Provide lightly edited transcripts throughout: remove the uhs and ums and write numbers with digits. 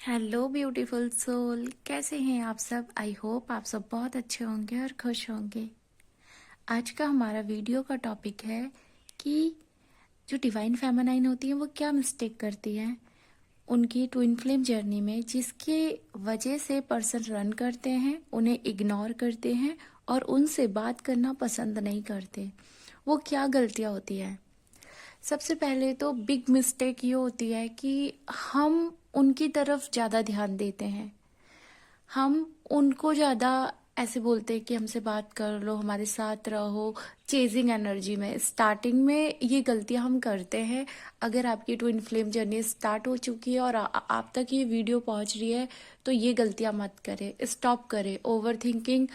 Hello beautiful soul, कैसे हैं आप सब। आई होप आप सब बहुत अच्छे होंगे और खुश होंगे। आज का हमारा वीडियो का टॉपिक है कि जो डिवाइन फेमिनाइन होती है वो क्या मिस्टेक करती है उनकी ट्विन फ्लेम जर्नी में, जिसके वजह से पर्सन रन करते हैं, उन्हें इग्नोर करते हैं और उनसे बात करना पसंद नहीं करते। वो क्या गलतियां होती है। सबसे पहले तो बिग मिस्टेक ये होती है कि हम उनकी तरफ ज़्यादा ध्यान देते हैं। हम उनको ज़्यादा ऐसे बोलते हैं कि हमसे बात कर लो, हमारे साथ रहो, चेजिंग एनर्जी में। स्टार्टिंग में ये गलतियां हम करते हैं। अगर आपकी ट्विन फ्लेम जर्नी स्टार्ट हो चुकी है और आप तक ये वीडियो पहुंच रही है तो ये गलतियां मत करें, स्टॉप करें। ओवर थिंकिंग,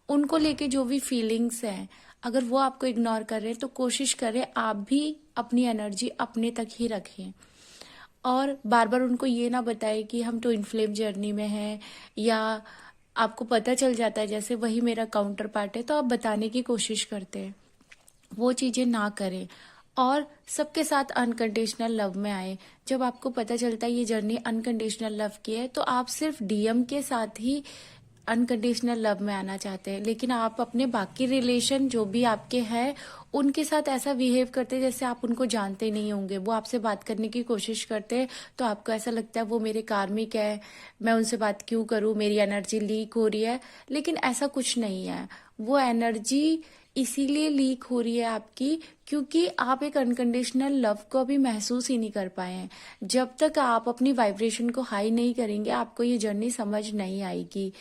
उनको लेके जो भी फीलिंग्स हैं, अगर वो आपको इग्नोर कर रहे हैं तो कोशिश करें आप भी अपनी एनर्जी अपने तक ही रखें। और बार बार उनको ये ना बताएं कि हम ट्विन फ्लेम जर्नी में हैं, या आपको पता चल जाता है जैसे वही मेरा काउंटर पार्ट है तो आप बताने की कोशिश करते हैं। वो चीजें ना करें और सबके साथ अनकंडीशनल लव में आए। जब आपको पता चलता है ये जर्नी अनकंडीशनल लव की है तो आप सिर्फ डीएम के साथ ही अनकंडीशनल लव में आना चाहते हैं, लेकिन आप अपने बाकी रिलेशन जो भी आपके हैं उनके साथ ऐसा बिहेव करते हैं जैसे आप उनको जानते नहीं होंगे। वो आपसे बात करने की कोशिश करते हैं तो आपको ऐसा लगता है वो मेरे कार्मिक है, मैं उनसे बात क्यों करूं, मेरी एनर्जी लीक हो रही है। लेकिन ऐसा कुछ नहीं है। वो एनर्जी इसीलिए लीक हो रही है आपकी क्योंकि आप एक अनकंडीशनल लव को अभी महसूस ही नहीं कर पाए हैं। जब तक आप अपनी वाइब्रेशन को हाई नहीं करेंगे आपको ये जर्नी समझ नहीं आएगी।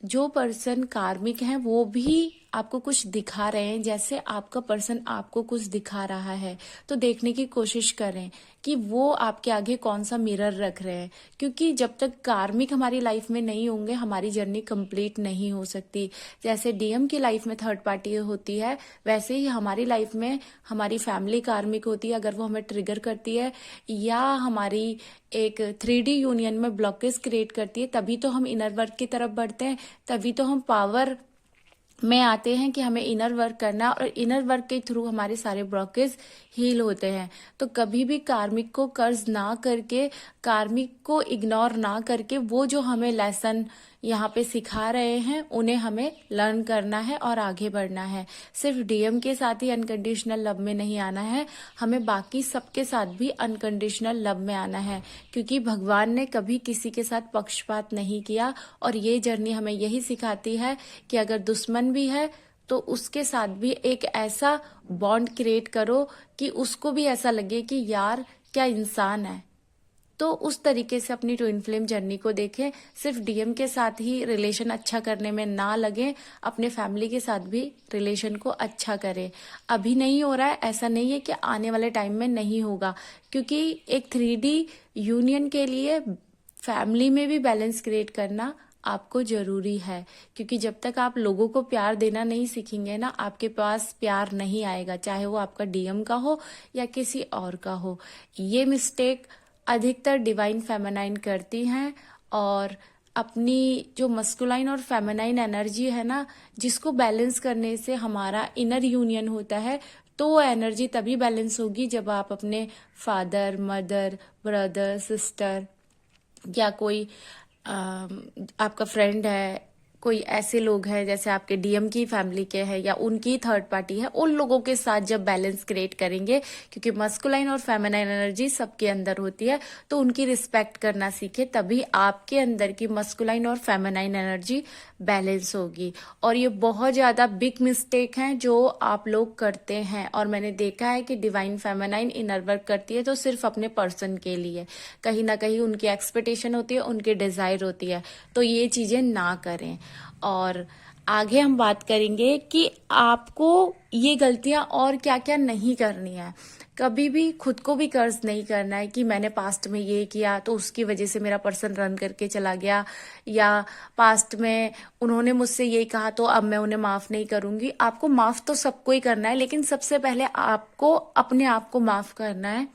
जो पर्सन कार्मिक है वो भी आपको कुछ दिखा रहे हैं जैसे आपका पर्सन आपको कुछ दिखा रहा है, तो देखने की कोशिश करें कि वो आपके आगे कौन सा मिरर रख रहे हैं। क्योंकि जब तक कार्मिक हमारी लाइफ में नहीं होंगे हमारी जर्नी कंप्लीट नहीं हो सकती। जैसे डीएम की लाइफ में थर्ड पार्टी होती है वैसे ही हमारी लाइफ में हमारी फैमिली कार्मिक होती है। अगर वो हमें ट्रिगर करती है या हमारी एक 3D यूनियन में ब्लॉकेज क्रिएट करती है तभी तो हम इनर वर्क की तरफ बढ़ते हैं, तभी तो हम पावर में आते हैं कि हमें इनर वर्क करना और इनर वर्क के थ्रू हमारे सारे ब्लॉकेज हील होते हैं। तो कभी भी कार्मिक को कर्ज ना करके, कार्मिक को इग्नोर ना करके, वो जो हमें लेसन यहाँ पे सिखा रहे हैं उन्हें हमें लर्न करना है और आगे बढ़ना है। सिर्फ डीएम के साथ ही अनकंडीशनल लव में नहीं आना है, हमें बाकी सबके साथ भी अनकंडीशनल लव में आना है। क्योंकि भगवान ने कभी किसी के साथ पक्षपात नहीं किया और ये जर्नी हमें यही सिखाती है कि अगर दुश्मन भी है तो उसके साथ भी एक ऐसा बॉन्ड क्रिएट करो कि उसको भी ऐसा लगे कि यार क्या इंसान है। तो उस तरीके से अपनी ट्विन फ्लेम जर्नी को देखें। सिर्फ डीएम के साथ ही रिलेशन अच्छा करने में ना लगे, अपने फैमिली के साथ भी रिलेशन को अच्छा करें। अभी नहीं हो रहा है ऐसा नहीं है कि आने वाले टाइम में नहीं होगा, क्योंकि एक 3D यूनियन के लिए फैमिली में भी बैलेंस क्रिएट करना आपको जरूरी है। क्योंकि जब तक आप लोगों को प्यार देना नहीं सीखेंगे ना, आपके पास प्यार नहीं आएगा, चाहे वो आपका डीएम का हो या किसी और का हो। ये मिस्टेक अधिकतर डिवाइन फेमिनाइन करती हैं और अपनी जो मस्कुलाइन और फेमिनाइन एनर्जी है ना, जिसको बैलेंस करने से हमारा इनर यूनियन होता है, तो वो एनर्जी तभी बैलेंस होगी जब आप अपने फादर, मदर, ब्रदर, सिस्टर या कोई आपका फ्रेंड है, कोई ऐसे लोग हैं जैसे आपके डीएम की फैमिली के हैं या उनकी थर्ड पार्टी है, उन लोगों के साथ जब बैलेंस क्रिएट करेंगे, क्योंकि मस्कुलाइन और फेमिनाइन एनर्जी सबके अंदर होती है, तो उनकी रिस्पेक्ट करना सीखे, तभी आपके अंदर की मस्कुलाइन और फेमिनाइन एनर्जी बैलेंस होगी। और ये बहुत ज्यादा बिग मिस्टेक है जो आप लोग करते हैं। और मैंने देखा है कि डिवाइन फेमिनाइन इनर वर्क करती है तो सिर्फ अपने पर्सन के लिए, कहीं ना कहीं उनकी एक्सपेक्टेशन होती है, उनकी डिजायर होती है। तो ये चीजें ना करें। और आगे हम बात करेंगे कि आपको ये गलतियां और क्या क्या नहीं करनी है। कभी भी खुद को भी कर्ज नहीं करना है कि मैंने पास्ट में ये किया तो उसकी वजह से मेरा पर्सन रन करके चला गया, या पास्ट में उन्होंने मुझसे ये कहा तो अब मैं उन्हें माफ नहीं करूंगी। आपको माफ तो सबको ही करना है, लेकिन सबसे पहले आपको अपने आप को माफ करना है,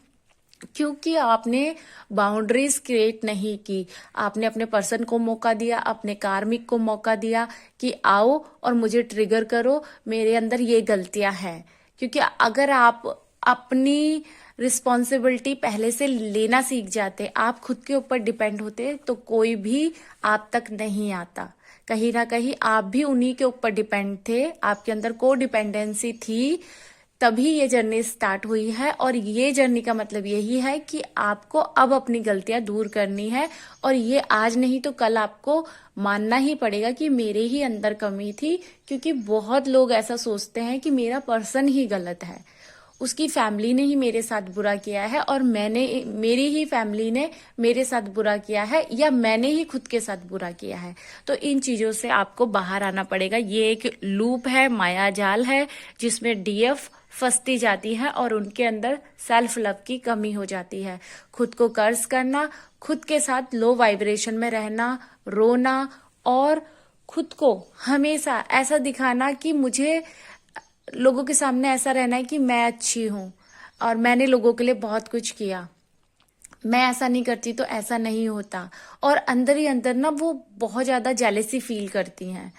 क्योंकि आपने बाउंड्रीज क्रिएट नहीं की। आपने अपने पर्सन को मौका दिया, अपने कार्मिक को मौका दिया कि आओ और मुझे ट्रिगर करो, मेरे अंदर ये गलतियां हैं। क्योंकि अगर आप अपनी रिस्पॉन्सिबिलिटी पहले से लेना सीख जाते, आप खुद के ऊपर डिपेंड होते, तो कोई भी आप तक नहीं आता। कहीं ना कहीं आप भी उन्हीं के ऊपर डिपेंड थे, आपके अंदर को डिपेंडेंसी थी, तभी ये जर्नी स्टार्ट हुई है। और ये जर्नी का मतलब यही है कि आपको अब अपनी गलतियां दूर करनी है, और ये आज नहीं तो कल आपको मानना ही पड़ेगा कि मेरे ही अंदर कमी थी। क्योंकि बहुत लोग ऐसा सोचते हैं कि मेरा पर्सन ही गलत है, उसकी फैमिली ने ही मेरे साथ बुरा किया है, और मेरी ही फैमिली ने मेरे साथ बुरा किया है, या मैंने ही खुद के साथ बुरा किया है। तो इन चीजों से आपको बाहर आना पड़ेगा। ये एक लूप है, माया जाल है, जिसमें डीएफ फंसती जाती है और उनके अंदर सेल्फ लव की कमी हो जाती है। खुद को कर्ज करना, खुद के साथ लो वाइब्रेशन में रहना, रोना, और खुद को हमेशा ऐसा दिखाना कि मुझे लोगों के सामने ऐसा रहना है कि मैं अच्छी हूं और मैंने लोगों के लिए बहुत कुछ किया, मैं ऐसा नहीं करती तो ऐसा नहीं होता। और अंदर ही अंदर ना वो बहुत ज्यादा जेलेसी फील करती हैं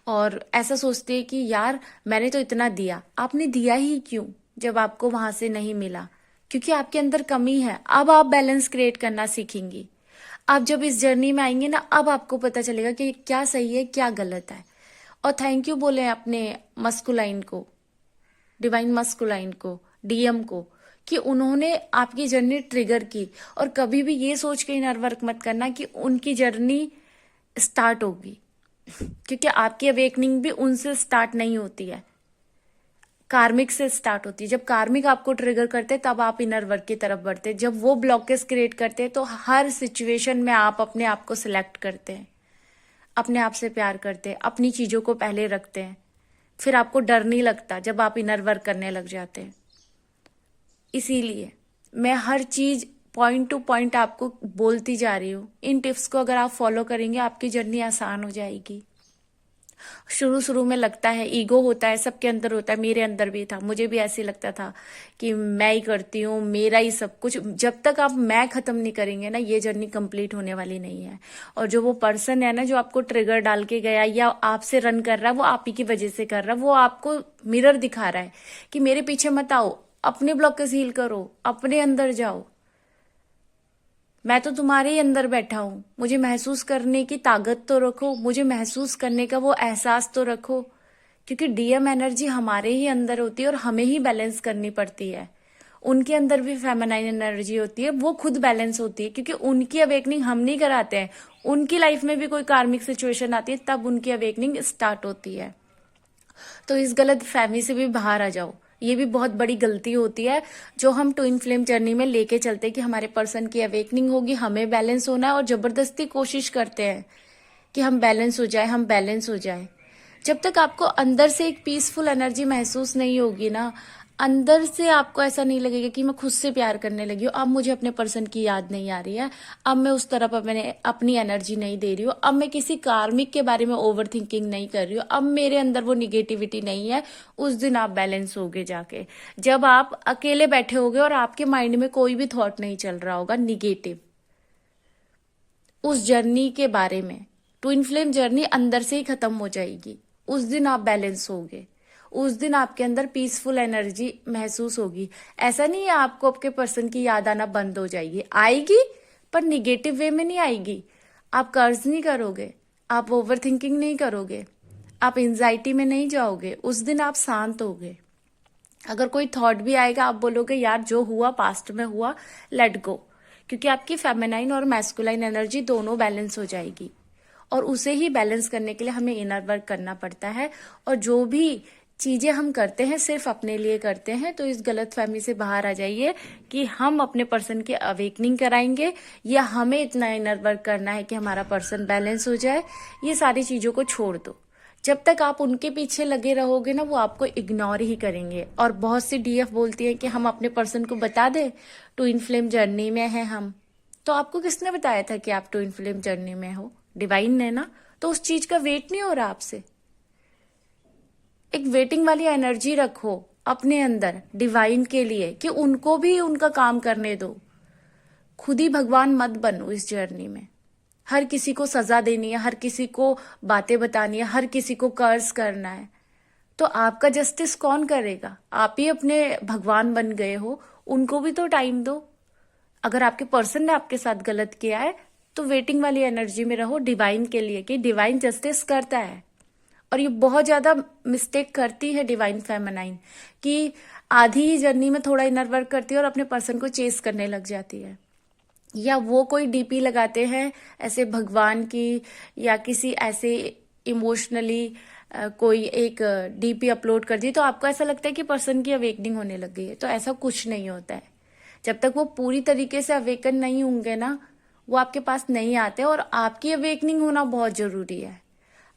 और ऐसा सोचती है कि यार मैंने तो इतना दिया, आपने दिया ही क्यों जब आपको वहां से नहीं मिला? क्योंकि आपके अंदर कमी है। अब आप बैलेंस क्रिएट करना सीखेंगी। आप जब इस जर्नी में आएंगे ना, अब आपको पता चलेगा कि क्या सही है क्या गलत है। और थैंक यू बोले अपने मस्कुलाइन को, डिवाइन मस्कुलाइन को, डीएम को, कि उन्होंने आपकी जर्नी ट्रिगर की। और कभी भी ये सोच के इनर वर्क मत करना कि उनकी जर्नी स्टार्ट होगी, क्योंकि आपकी अवेकनिंग भी उनसे स्टार्ट नहीं होती है, कार्मिक से स्टार्ट होती है। जब कार्मिक आपको ट्रिगर करते तब आप इनर वर्क की तरफ बढ़ते। जब वो ब्लॉकेज क्रिएट करते हैं तो हर सिचुएशन में आप अपने आप को सिलेक्ट करते हैं, अपने आप से प्यार करते हैं, अपनी चीजों को पहले रखते हैं। फिर आपको डर नहीं लगता जब आप इनर वर्क करने लग जाते हैं। इसीलिए मैं हर चीज पॉइंट टू पॉइंट आपको बोलती जा रही हूँ। इन टिप्स को अगर आप फॉलो करेंगे आपकी जर्नी आसान हो जाएगी। शुरू शुरू में लगता है, ईगो होता है, सबके अंदर होता है, मेरे अंदर भी था, मुझे भी ऐसे लगता था कि मैं ही करती हूँ, मेरा ही सब कुछ। जब तक आप मैं खत्म नहीं करेंगे ना, ये जर्नी कंप्लीट होने वाली नहीं है। और जो वो पर्सन है ना जो आपको ट्रिगर डाल के गया या आपसे रन कर रहा है, वो आप ही की वजह से कर रहा है। वो आपको मिरर दिखा रहा है कि मेरे पीछे मत आओ, अपने ब्लॉकेज हील करो, अपने अंदर जाओ, मैं तो तुम्हारे ही अंदर बैठा हूं, मुझे महसूस करने की ताकत तो रखो, मुझे महसूस करने का वो एहसास तो रखो। क्योंकि डीएम एनर्जी हमारे ही अंदर होती है और हमें ही बैलेंस करनी पड़ती है। उनके अंदर भी फेमिनाइन एनर्जी होती है, वो खुद बैलेंस होती है, क्योंकि उनकी अवेकनिंग हम नहीं कराते हैं। उनकी लाइफ में भी कोई कार्मिक सिचुएशन आती है तब उनकी अवेकनिंग स्टार्ट होती है। तो इस गलत फहमी से भी बाहर आ जाओ। ये भी बहुत बड़ी गलती होती है जो हम ट्विन फ्लेम जर्नी में लेके चलते हैं कि हमारे पर्सन की अवेकनिंग होगी, हमें बैलेंस होना है, और जबरदस्ती कोशिश करते हैं कि हम बैलेंस हो जाए, हम बैलेंस हो जाए। जब तक आपको अंदर से एक पीसफुल एनर्जी महसूस नहीं होगी ना, अंदर से आपको ऐसा नहीं लगेगा कि मैं खुद से प्यार करने लगी हूँ, अब मुझे अपने पर्सन की याद नहीं आ रही है, अब मैं उस तरफ अपनी एनर्जी नहीं दे रही हूँ, अब मैं किसी कार्मिक के बारे में ओवर थिंकिंग नहीं कर रही हूँ, अब मेरे अंदर वो निगेटिविटी नहीं है, उस दिन आप बैलेंस होगे जाके। जब आप अकेले बैठे होगे और आपके माइंड में कोई भी थॉट नहीं चल रहा होगा निगेटिव उस जर्नी के बारे में, ट्विन फ्लेम जर्नी अंदर से ही खत्म हो जाएगी। उस दिन आप बैलेंस होगे, उस दिन आपके अंदर पीसफुल एनर्जी महसूस होगी। ऐसा नहीं है आपको आपके पर्सन की याद आना बंद हो जाएगी, आएगी पर निगेटिव वे में नहीं आएगी। आप कर्ज नहीं करोगे, आप ओवर थिंकिंग नहीं करोगे, आप एंजाइटी में नहीं जाओगे, उस दिन आप शांत होगे। अगर कोई थॉट भी आएगा आप बोलोगे यार जो हुआ पास्ट में हुआ, लेट गो, क्योंकि आपकी फेमिनाइन और मैस्कुलाइन एनर्जी दोनों बैलेंस हो जाएगी। और उसे ही बैलेंस करने के लिए हमें इनर वर्क करना पड़ता है। और जो भी चीजें हम करते हैं सिर्फ अपने लिए करते हैं। तो इस गलत फहमी से बाहर आ जाइए कि हम अपने पर्सन की अवेकनिंग कराएंगे या हमें इतना इनर वर्क करना है कि हमारा पर्सन बैलेंस हो जाए। ये सारी चीजों को छोड़ दो। जब तक आप उनके पीछे लगे रहोगे ना, वो आपको इग्नोर ही करेंगे। और बहुत सी डीएफ बोलती है कि हम अपने पर्सन को बता दे ट्विन फ्लेम जर्नी में है हम। तो आपको किसने बताया था कि आप ट्विन फ्लेम जर्नी में हो? डिवाइन ने ना। तो उस चीज का वेट नहीं हो रहा आपसे। एक वेटिंग वाली एनर्जी रखो अपने अंदर डिवाइन के लिए कि उनको भी उनका काम करने दो। खुद ही भगवान मत बनो इस जर्नी में। हर किसी को सजा देनी है, हर किसी को बातें बतानी है, हर किसी को कर्ज करना है, तो आपका जस्टिस कौन करेगा? आप ही अपने भगवान बन गए हो, उनको भी तो टाइम दो। अगर आपके पर्सन ने आपके साथ गलत किया है तो वेटिंग वाली एनर्जी में रहो डिवाइन के लिए, कि डिवाइन जस्टिस करता है। और ये बहुत ज्यादा मिस्टेक करती है डिवाइन फेमिनाइन, कि आधी ही जर्नी में थोड़ा इनर वर्क करती है और अपने पर्सन को चेस करने लग जाती है। या वो कोई डीपी लगाते हैं ऐसे भगवान की, या किसी ऐसे इमोशनली कोई एक डीपी अपलोड कर दी तो आपको ऐसा लगता है कि पर्सन की अवेकनिंग होने लग गई है। तो ऐसा कुछ नहीं होता है। जब तक वो पूरी तरीके से अवेकन नहीं होंगे ना, वो आपके पास नहीं आते। और आपकी अवेकनिंग होना बहुत जरूरी है।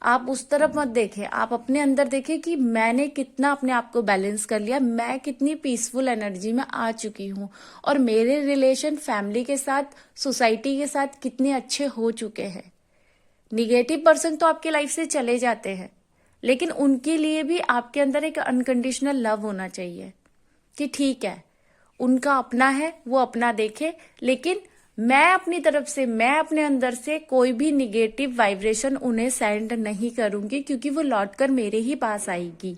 आप उस तरफ मत देखें, आप अपने अंदर देखें कि मैंने कितना अपने आप को बैलेंस कर लिया, मैं कितनी पीसफुल एनर्जी में आ चुकी हूँ, और मेरे रिलेशन फैमिली के साथ, सोसाइटी के साथ कितने अच्छे हो चुके हैं। निगेटिव पर्सन तो आपकी लाइफ से चले जाते हैं, लेकिन उनके लिए भी आपके अंदर एक अनकंडीशनल लव होना चाहिए कि ठीक है, उनका अपना है, वो अपना देखे, लेकिन मैं अपनी तरफ से, मैं अपने अंदर से कोई भी निगेटिव वाइब्रेशन उन्हें सेंड नहीं करूंगी, क्योंकि वो लौटकर मेरे ही पास आएगी।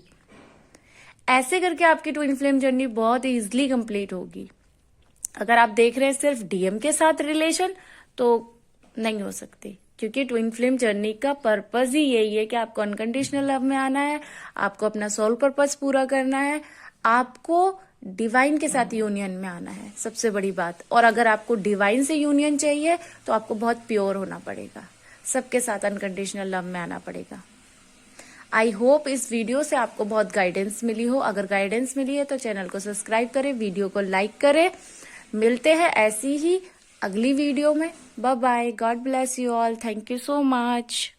ऐसे करके आपकी ट्विन फ्लेम जर्नी बहुत इजीली कंप्लीट होगी। अगर आप देख रहे हैं सिर्फ डीएम के साथ रिलेशन, तो नहीं हो सकती, क्योंकि ट्विन फ्लेम जर्नी का पर्पस ही यही है कि आपको अनकंडीशनल लव में आना है, आपको अपना सोल पर्पस पूरा करना है, आपको डिवाइन के साथ यूनियन में आना है, सबसे बड़ी बात। और अगर आपको डिवाइन से यूनियन चाहिए तो आपको बहुत प्योर होना पड़ेगा, सबके साथ अनकंडीशनल लव में आना पड़ेगा। आई होप इस वीडियो से आपको बहुत गाइडेंस मिली हो। अगर गाइडेंस मिली है तो चैनल को सब्सक्राइब करें, वीडियो को लाइक करें। मिलते हैं ऐसी ही अगली वीडियो में। Bye bye, God bless you all, thank you so much.